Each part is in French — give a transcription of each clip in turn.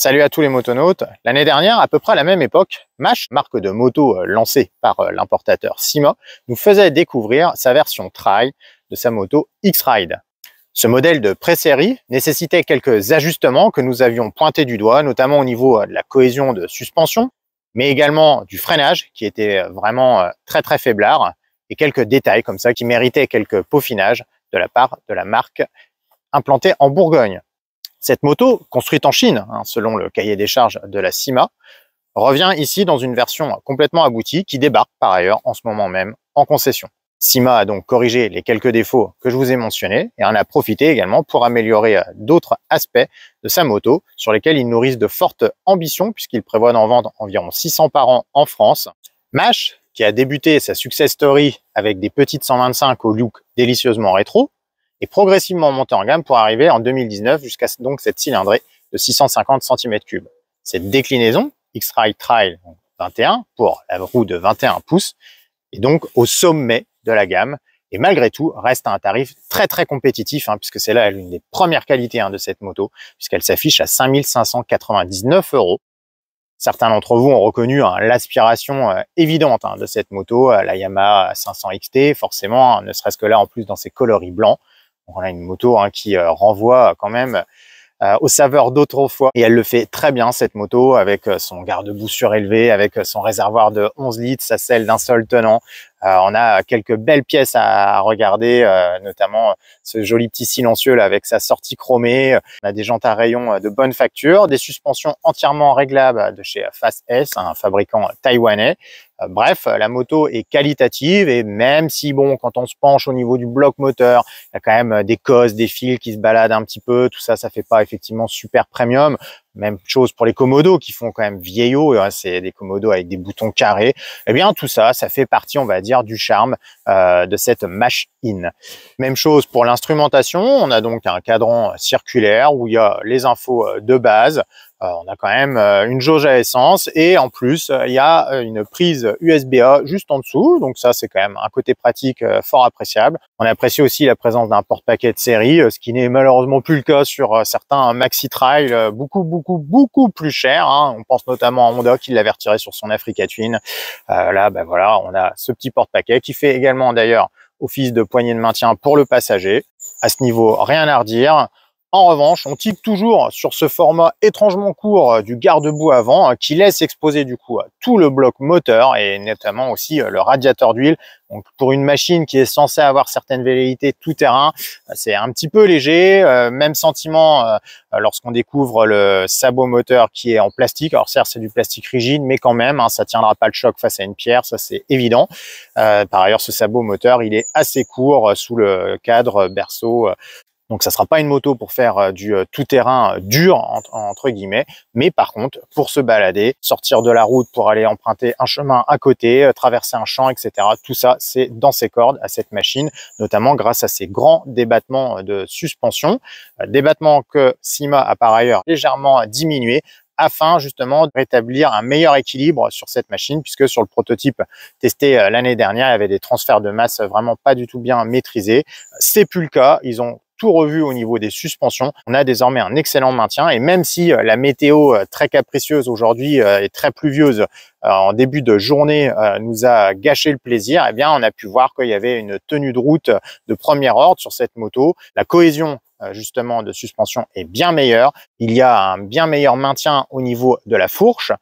Salut à tous les motonautes. L'année dernière, à peu près à la même époque, Mash, marque de moto lancée par l'importateur Syma, nous faisait découvrir sa version trail de sa moto X-Ride. Ce modèle de pré-série nécessitait quelques ajustements que nous avions pointés du doigt, notamment au niveau de la cohésion de suspension, mais également du freinage qui était vraiment très faiblard, et quelques détails comme ça qui méritaient quelques peaufinages de la part de la marque implantée en Bourgogne. Cette moto, construite en Chine, selon le cahier des charges de la Syma, revient ici dans une version complètement aboutie qui débarque par ailleurs en ce moment même en concession. Syma a donc corrigé les quelques défauts que je vous ai mentionnés et en a profité également pour améliorer d'autres aspects de sa moto sur lesquels il nourrit de fortes ambitions puisqu'il prévoit d'en vendre environ 600 par an en France. Mash, qui a débuté sa success story avec des petites 125 au look délicieusement rétro, et progressivement monté en gamme pour arriver en 2019 jusqu'à donc cette cylindrée de 650 cm3. Cette déclinaison, X-Ride Trail 21 pour la roue de 21 pouces, est donc au sommet de la gamme et malgré tout reste à un tarif très compétitif puisque c'est là l'une des premières qualités de cette moto puisqu'elle s'affiche à 5 599 €. Certains d'entre vous ont reconnu l'aspiration évidente de cette moto, la Yamaha 500 XT, forcément, ne serait-ce que là en plus dans ses coloris blancs. On a une moto qui renvoie quand même aux saveurs d'autrefois. Et elle le fait très bien, cette moto, avec son garde-boue surélevé, avec son réservoir de 11 litres, sa selle d'un seul tenant. On a quelques belles pièces à regarder, notamment ce joli petit silencieux là avec sa sortie chromée. On a des jantes à rayons de bonne facture, des suspensions entièrement réglables de chez Fast S, un fabricant taïwanais. Bref, la moto est qualitative et même si, bon, quand on se penche au niveau du bloc moteur, il y a quand même des cosses, des fils qui se baladent un petit peu. Tout ça, ça fait pas effectivement super premium. Même chose pour les commodos qui font quand même vieillot. C'est des commodos avec des boutons carrés. Eh bien, tout ça, ça fait partie, on va dire, du charme de cette machine. Même chose pour l'instrumentation. On a donc un cadran circulaire où il y a les infos de base. On a quand même une jauge à essence et en plus il y a une prise USB-A juste en dessous, donc ça c'est quand même un côté pratique fort appréciable. On apprécie aussi la présence d'un porte-paquet de série, ce qui n'est malheureusement plus le cas sur certains Maxi Trail beaucoup plus chers. On pense notamment à Honda qui l'avait retiré sur son Africa Twin. Là voilà, on a ce petit porte-paquet qui fait également d'ailleurs office de poignée de maintien pour le passager. À ce niveau, rien à redire. En revanche, on tique toujours sur ce format étrangement court du garde-boue avant qui laisse exposer du coup tout le bloc moteur et notamment aussi le radiateur d'huile. Donc pour une machine qui est censée avoir certaines velléités tout-terrain, c'est un petit peu léger. Même sentiment lorsqu'on découvre le sabot moteur qui est en plastique. Alors certes, c'est du plastique rigide, mais quand même, ça tiendra pas le choc face à une pierre, ça c'est évident. Par ailleurs, ce sabot moteur, il est assez court sous le cadre berceau. Donc ça sera pas une moto pour faire du tout-terrain dur entre guillemets, mais par contre pour se balader, sortir de la route pour aller emprunter un chemin à côté, traverser un champ, etc. Tout ça c'est dans ses cordes à cette machine, notamment grâce à ces grands débattements de suspension, débattements que Syma a par ailleurs légèrement diminué afin justement de rétablir un meilleur équilibre sur cette machine puisque sur le prototype testé l'année dernière, il y avait des transferts de masse vraiment pas du tout bien maîtrisés. C'est plus le cas, ils ont tout revu au niveau des suspensions. On a désormais un excellent maintien et même si la météo très capricieuse aujourd'hui et très pluvieuse en début de journée nous a gâché le plaisir, eh bien on a pu voir qu'il y avait une tenue de route de premier ordre sur cette moto. La cohésion justement de suspension est bien meilleure. Il y a un bien meilleur maintien au niveau de la fourche.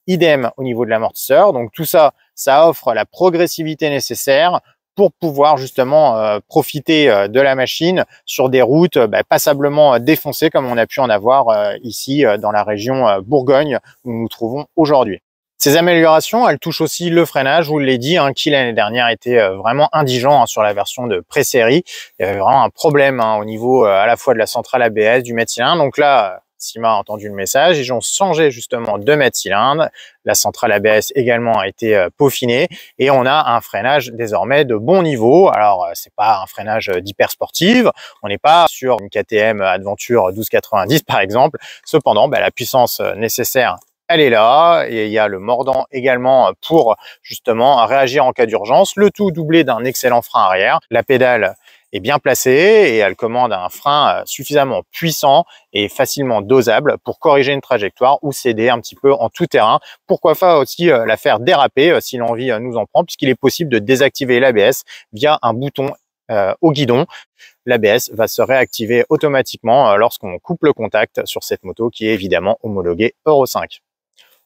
Idem au niveau de l'amortisseur. Donc tout ça, ça offre la progressivité nécessaire pour pouvoir justement profiter de la machine sur des routes passablement défoncées comme on a pu en avoir ici dans la région Bourgogne où nous nous trouvons aujourd'hui. Ces améliorations, elles touchent aussi le freinage, je vous l'ai dit, qui l'année dernière était vraiment indigent sur la version de pré-série. Il y avait vraiment un problème au niveau à la fois de la centrale ABS, du mètre cylindre. Donc là, Syma a entendu le message, ils ont changé justement de mètre cylindre. La centrale ABS également a été peaufinée et on a un freinage désormais de bon niveau. Alors c'est pas un freinage d'hyper sportive, on n'est pas sur une KTM Adventure 1290 par exemple. Cependant, la puissance nécessaire, elle est là et il y a le mordant également pour justement réagir en cas d'urgence. Le tout doublé d'un excellent frein arrière. La pédale est bien placée et elle commande un frein suffisamment puissant et facilement dosable pour corriger une trajectoire ou s'aider un petit peu en tout terrain. Pourquoi pas aussi la faire déraper si l'envie nous en prend, puisqu'il est possible de désactiver l'ABS via un bouton au guidon. L'ABS va se réactiver automatiquement lorsqu'on coupe le contact sur cette moto qui est évidemment homologuée Euro 5.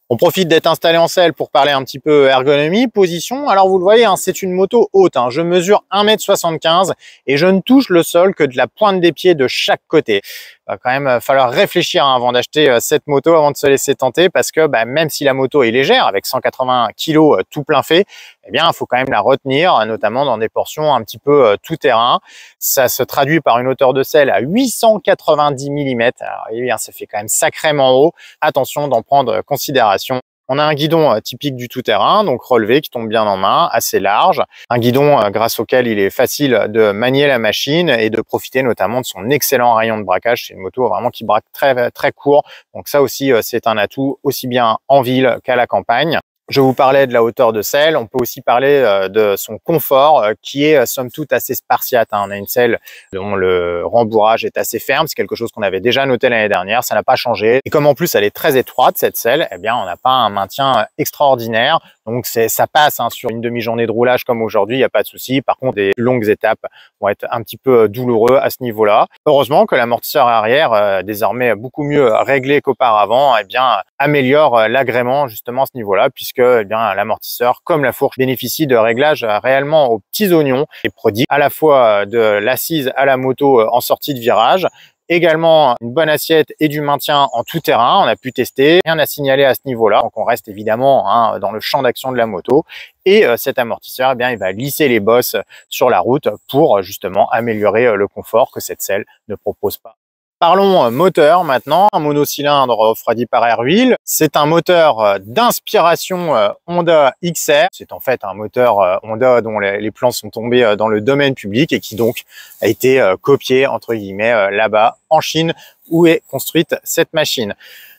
On profite d'être installé en selle pour parler un petit peu ergonomie, position. Alors vous le voyez, c'est une moto haute. Je mesure 1,75 m et je ne touche le sol que de la pointe des pieds de chaque côté. Il va quand même falloir réfléchir avant d'acheter cette moto, avant de se laisser tenter, parce que même si la moto est légère, avec 180 kg tout plein fait, eh bien, il faut quand même la retenir, notamment dans des portions un petit peu tout terrain. Ça se traduit par une hauteur de selle à 890 mm. Alors, eh bien, ça fait quand même sacrément haut. Attention d'en prendre considération. On a un guidon typique du tout-terrain, donc relevé, qui tombe bien en main, assez large. Un guidon grâce auquel il est facile de manier la machine et de profiter notamment de son excellent rayon de braquage. C'est une moto vraiment qui braque très, très court. Donc ça aussi, c'est un atout aussi bien en ville qu'à la campagne. Je vous parlais de la hauteur de selle, on peut aussi parler de son confort qui est somme toute assez spartiate. On a une selle dont le rembourrage est assez ferme, c'est quelque chose qu'on avait déjà noté l'année dernière, ça n'a pas changé. Et comme en plus elle est très étroite cette selle, eh bien on n'a pas un maintien extraordinaire. Donc ça passe sur une demi-journée de roulage comme aujourd'hui, il n'y a pas de souci. Par contre, des longues étapes vont être un petit peu douloureux à ce niveau-là. Heureusement que l'amortisseur arrière, désormais beaucoup mieux réglé qu'auparavant, eh bien améliore l'agrément justement à ce niveau-là, puisque l'amortisseur, comme la fourche, bénéficie de réglages réellement aux petits oignons et prodigue à la fois de l'assise à la moto en sortie de virage, également une bonne assiette et du maintien en tout terrain. On a pu tester, rien à signaler à ce niveau-là. Donc on reste évidemment dans le champ d'action de la moto. Et cet amortisseur, eh bien, il va lisser les bosses sur la route pour justement améliorer le confort que cette selle ne propose pas. Parlons moteur maintenant, un monocylindre refroidi par air wheel. C'est un moteur d'inspiration Honda XR. C'est en fait un moteur Honda dont les plans sont tombés dans le domaine public et qui donc a été copié entre guillemets là-bas en Chine où est construite cette machine.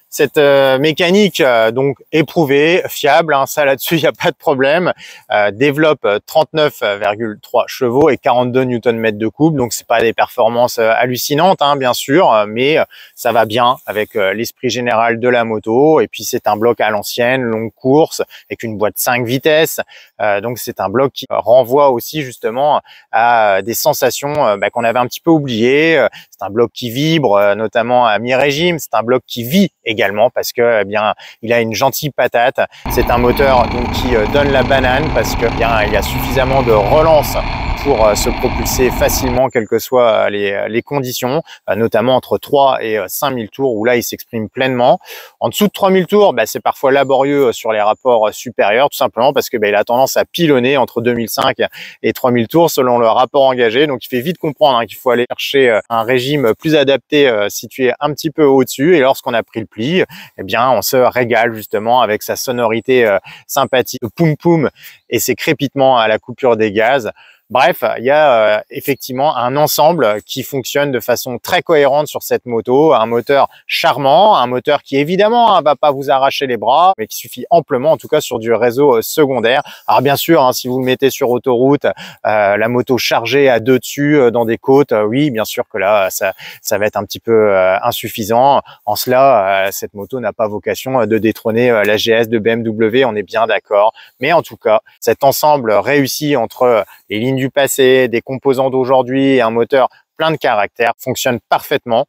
Cette mécanique donc éprouvée, fiable, ça là-dessus il n'y a pas de problème, développe 39,3 chevaux et 42 Nm de couple, donc c'est pas des performances hallucinantes bien sûr, mais ça va bien avec l'esprit général de la moto. Et puis c'est un bloc à l'ancienne, longue course, avec une boîte 5 vitesses, donc c'est un bloc qui renvoie aussi justement à des sensations qu'on avait un petit peu oubliées. C'est un bloc qui vibre, notamment à mi-régime. C'est un bloc qui vit également parce que il a une gentille patate. C'est un moteur donc qui donne la banane parce que il y a suffisamment de relance pour se propulser facilement, quelles que soient les conditions, notamment entre 3 et 5000 tours où là il s'exprime pleinement. En dessous de 3000 tours, c'est parfois laborieux sur les rapports supérieurs, tout simplement parce que il a tendance à pilonner entre 2005 et 3000 tours selon le rapport engagé. Donc il fait vite comprendre qu'il faut aller chercher un régime plus adapté situé un petit peu au-dessus. Et lorsqu'on a pris le pli, on se régale justement avec sa sonorité sympathique, poum poum, et ses crépitements à la coupure des gaz. Bref, il y a effectivement un ensemble qui fonctionne de façon très cohérente sur cette moto. Un moteur charmant, un moteur qui évidemment va pas vous arracher les bras, mais qui suffit amplement, en tout cas sur du réseau secondaire. Alors bien sûr, si vous le mettez sur autoroute, la moto chargée à deux dessus dans des côtes, oui, bien sûr que là, ça va être un petit peu insuffisant. En cela, cette moto n'a pas vocation de détrôner la GS de BMW, on est bien d'accord. Mais en tout cas, cet ensemble réussi entre les lignes du passé, des composants d'aujourd'hui et un moteur plein de caractère fonctionne parfaitement.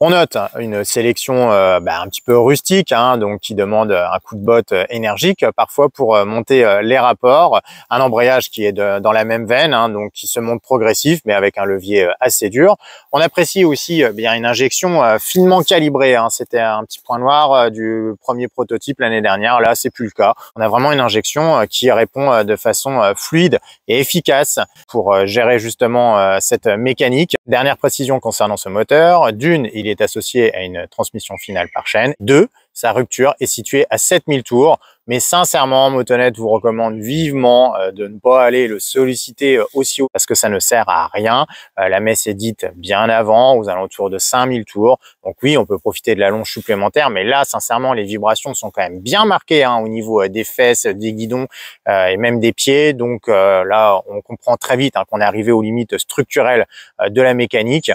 On note une sélection un petit peu rustique, donc qui demande un coup de botte énergique parfois pour monter les rapports. Un embrayage qui est dans la même veine, donc qui se monte progressif, mais avec un levier assez dur. On apprécie aussi une injection finement calibrée. C'était un petit point noir du premier prototype l'année dernière. Là, c'est plus le cas. On a vraiment une injection qui répond de façon fluide et efficace pour gérer justement cette mécanique. Dernière précision concernant ce moteur. D'une, il est associé à une transmission finale par chaîne. 2, sa rupture est située à 7000 tours. Mais sincèrement, Motonet vous recommande vivement de ne pas aller le solliciter aussi haut parce que ça ne sert à rien. La messe est dite bien avant, aux alentours de 5000 tours. Donc oui, on peut profiter de la longe supplémentaire, mais là, sincèrement, les vibrations sont quand même bien marquées au niveau des fesses, des guidons et même des pieds. Donc là, on comprend très vite qu'on est arrivé aux limites structurelles de la mécanique.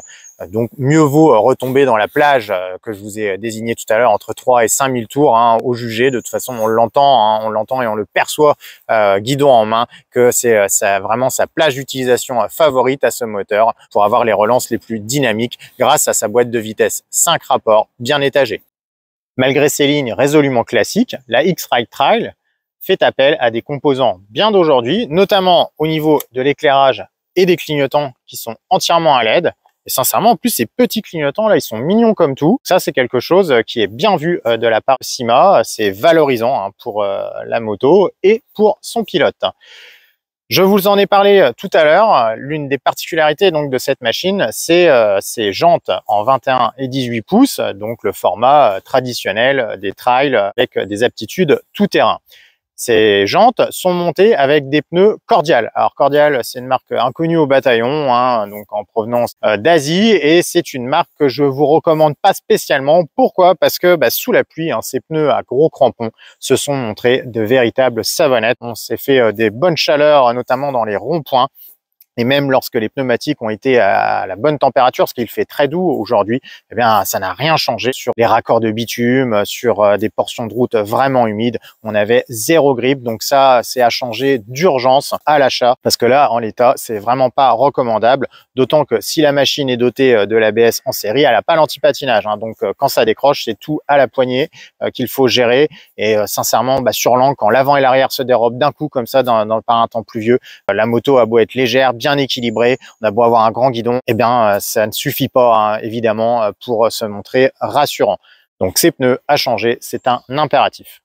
Donc mieux vaut retomber dans la plage que je vous ai désignée tout à l'heure entre 3 et 5000 tours au jugé. De toute façon, on l'entend et on le perçoit guidon en main que c'est vraiment sa plage d'utilisation favorite à ce moteur pour avoir les relances les plus dynamiques grâce à sa boîte de vitesse 5 rapports bien étagée. Malgré ces lignes résolument classiques, la X-Ride Trail fait appel à des composants bien d'aujourd'hui, notamment au niveau de l'éclairage et des clignotants qui sont entièrement à LED. Et sincèrement, en plus, ces petits clignotants là, ils sont mignons comme tout. Ça, c'est quelque chose qui est bien vu de la part de Syma. C'est valorisant pour la moto et pour son pilote. Je vous en ai parlé tout à l'heure. L'une des particularités donc de cette machine, c'est ses jantes en 21 et 18 pouces, donc le format traditionnel des trails avec des aptitudes tout-terrain. Ces jantes sont montées avec des pneus Cordial. Alors Cordial, c'est une marque inconnue au bataillon, donc en provenance d'Asie, et c'est une marque que je vous recommande pas spécialement. Pourquoi? Parce que sous la pluie, ces pneus à gros crampons se sont montrés de véritables savonnettes. On s'est fait des bonnes chaleurs, notamment dans les ronds-points. Et même lorsque les pneumatiques ont été à la bonne température, parce qu'il fait très doux aujourd'hui, eh bien, ça n'a rien changé sur les raccords de bitume, sur des portions de route vraiment humides. On avait zéro grippe, donc ça, c'est à changer d'urgence à l'achat, parce que là, en l'état, c'est vraiment pas recommandable. D'autant que si la machine est dotée de l'ABS en série, elle n'a pas l'anti-patinage. Donc, quand ça décroche, c'est tout à la poignée qu'il faut gérer. Et sincèrement, sur l'angle, quand l'avant et l'arrière se dérobent d'un coup comme ça par un temps pluvieux, la moto a beau être légère, bien équilibré, on a beau avoir un grand guidon, eh bien ça ne suffit pas évidemment pour se montrer rassurant. Donc ces pneus à changer, c'est un impératif.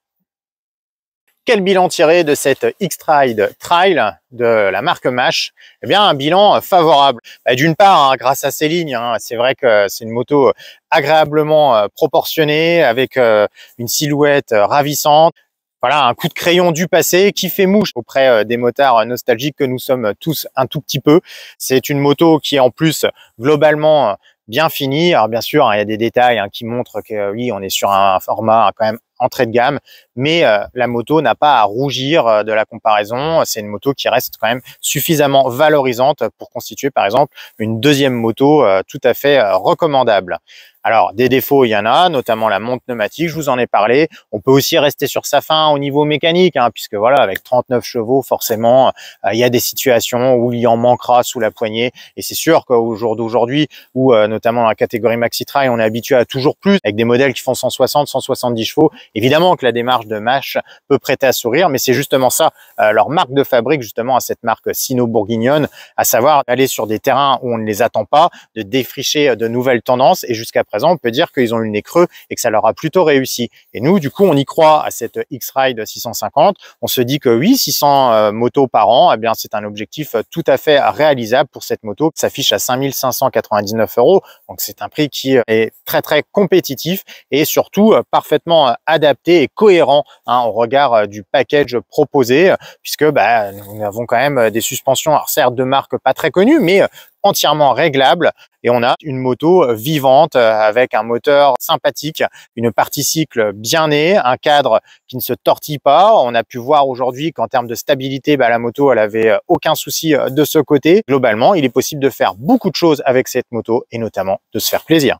Quel bilan tirer de cette X-Ride Trail de la marque Mash? Eh bien un bilan favorable. D'une part, grâce à ces lignes, c'est vrai que c'est une moto agréablement proportionnée avec une silhouette ravissante. Voilà, un coup de crayon du passé qui fait mouche auprès des motards nostalgiques que nous sommes tous un tout petit peu. C'est une moto qui est en plus globalement bien finie. Alors bien sûr, il y a des détails qui montrent que oui, on est sur un format quand même entrée de gamme, mais la moto n'a pas à rougir de la comparaison. C'est une moto qui reste quand même suffisamment valorisante pour constituer par exemple une deuxième moto tout à fait recommandable. Alors, des défauts, il y en a, notamment la monte pneumatique, je vous en ai parlé. On peut aussi rester sur sa fin au niveau mécanique, puisque voilà, avec 39 chevaux, forcément, il y a des situations où il en manquera sous la poignée. Et c'est sûr qu'au jour d'aujourd'hui, où notamment dans la catégorie Maxi Trail, on est habitué à toujours plus, avec des modèles qui font 160, 170 chevaux, évidemment que la démarche de Mash peut prêter à sourire, mais c'est justement ça, leur marque de fabrique, justement, à cette marque sino-bourguignonne, à savoir aller sur des terrains où on ne les attend pas, de défricher de nouvelles tendances, et jusqu'à présent, on peut dire qu'ils ont eu le nez creux et que ça leur a plutôt réussi. Et nous, du coup, on y croit à cette X-Ride 650. On se dit que oui, 600 motos par an, eh bien, c'est un objectif tout à fait réalisable pour cette moto qui s'affiche à 5599 €. Donc, c'est un prix qui est très, très compétitif et surtout parfaitement adapté et cohérent au regard du package proposé, puisque nous avons quand même des suspensions, alors certes de marque pas très connue, mais entièrement réglable, et on a une moto vivante avec un moteur sympathique, une partie cycle bien née, un cadre qui ne se tortille pas. On a pu voir aujourd'hui qu'en termes de stabilité, la moto elle avait aucun souci de ce côté. Globalement, il est possible de faire beaucoup de choses avec cette moto et notamment de se faire plaisir.